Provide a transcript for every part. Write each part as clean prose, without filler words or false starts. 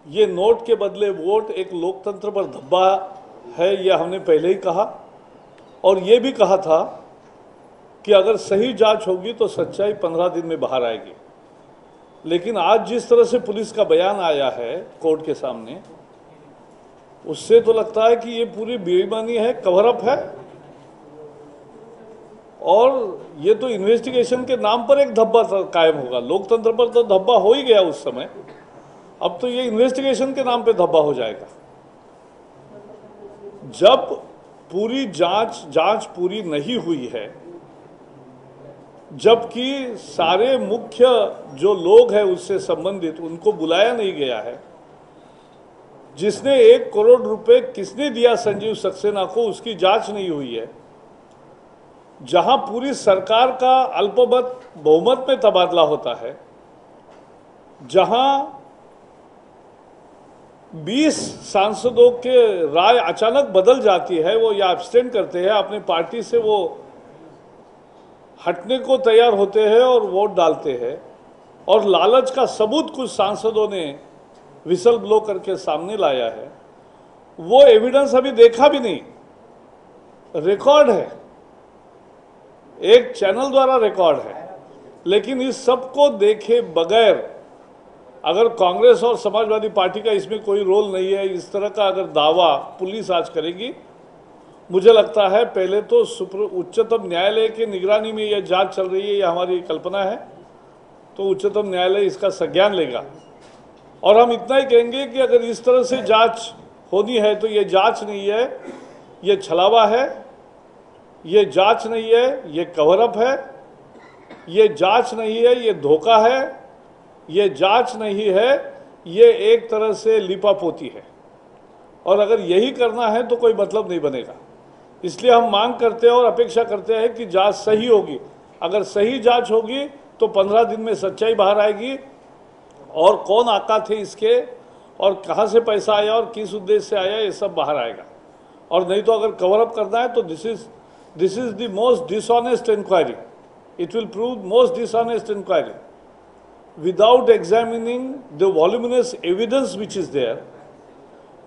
ये नोट के बदले वोट एक लोकतंत्र पर धब्बा है, यह हमने पहले ही कहा। और ये भी कहा था कि अगर सही जांच होगी तो सच्चाई 15 दिन में बाहर आएगी। लेकिन आज जिस तरह से पुलिस का बयान आया है कोर्ट के सामने, उससे तो लगता है कि ये पूरी बेईमानी है, कवर अप है। और ये तो इन्वेस्टिगेशन के नाम पर एक धब्बा कायम होगा। लोकतंत्र पर तो धब्बा हो ही गया उस समय, अब तो ये इन्वेस्टिगेशन के नाम पे धब्बा हो जाएगा। जब पूरी जांच पूरी नहीं हुई है, जबकि सारे मुख्य जो लोग हैं उससे संबंधित उनको बुलाया नहीं गया है, जिसने 1 करोड़ रुपए किसने दिया संजीव सक्सेना को उसकी जांच नहीं हुई है, जहां पूरी सरकार का अल्पमत बहुमत में तबादला होता है, जहां 20 सांसदों के राय अचानक बदल जाती है, वो या एब्सटेंड करते हैं, अपनी पार्टी से वो हटने को तैयार होते हैं और वोट डालते हैं, और लालच का सबूत कुछ सांसदों ने विसल ब्लो करके सामने लाया है। वो एविडेंस अभी देखा भी नहीं, रिकॉर्ड है, एक चैनल द्वारा रिकॉर्ड है। लेकिन इस सब को देखे बगैर अगर कांग्रेस और समाजवादी पार्टी का इसमें कोई रोल नहीं है, इस तरह का अगर दावा पुलिस आज करेगी, मुझे लगता है पहले तो उच्चतम न्यायालय की निगरानी में यह जांच चल रही है, यह हमारी कल्पना है, तो उच्चतम न्यायालय इसका संज्ञान लेगा। और हम इतना ही कहेंगे कि अगर इस तरह से जांच होनी है तो ये जांच नहीं है, ये छलावा है, ये जांच नहीं है, ये कवर अप है, ये जांच नहीं है, ये धोखा है, ये जांच नहीं है, ये एक तरह से लिपापोती है। और अगर यही करना है तो कोई मतलब नहीं बनेगा। इसलिए हम मांग करते हैं और अपेक्षा करते हैं कि जांच सही होगी। अगर सही जांच होगी तो 15 दिन में सच्चाई बाहर आएगी, और कौन आका थे इसके, और कहाँ से पैसा आया और किस उद्देश्य से आया, ये सब बाहर आएगा। और नहीं तो अगर कवर अप करना है तो this is the most dishonest inquiry. It will prove most dishonest inquiry without examining the voluminous evidence which is there,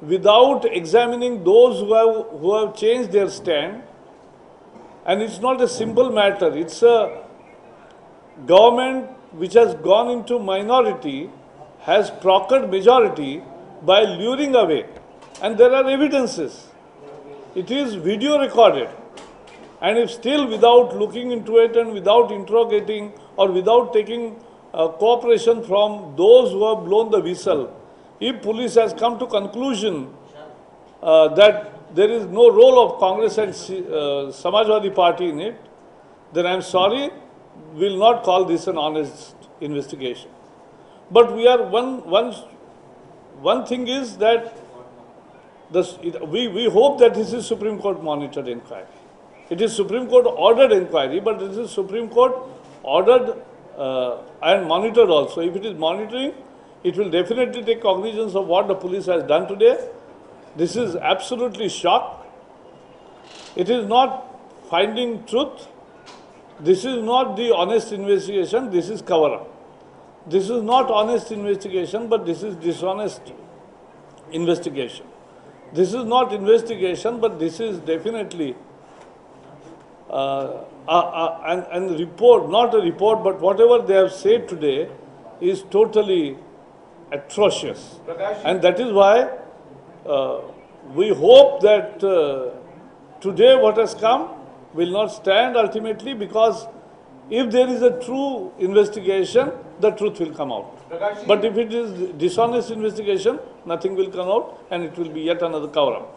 without examining those who have changed their stand. And it's not a simple matter, it's a government which has gone into minority, has proctored majority by luring away, and there are evidences. It is video recorded, and if still without looking into it and without interrogating or without taking cooperation from those who have blown the whistle, if police has come to conclusion that there is no role of Congress and Samajwadi Party in it, then I am sorry, we will not call this an honest investigation. But we are one thing is that we hope that this is Supreme Court monitored inquiry. It is Supreme Court ordered inquiry, but this is Supreme Court ordered and monitored also. If it is monitoring, it will definitely take cognizance of what the police has done today. This is absolutely shock. It is not finding truth. This is not the honest investigation. This is cover up. This is not honest investigation, but this is dishonest investigation. This is not investigation, but this is definitely and report, not a report, but whatever they have said today is totally atrocious. And that is why we hope that today what has come will not stand ultimately, because if there is a true investigation, the truth will come out. But if it is dishonest investigation, nothing will come out, and it will be yet another cover-up.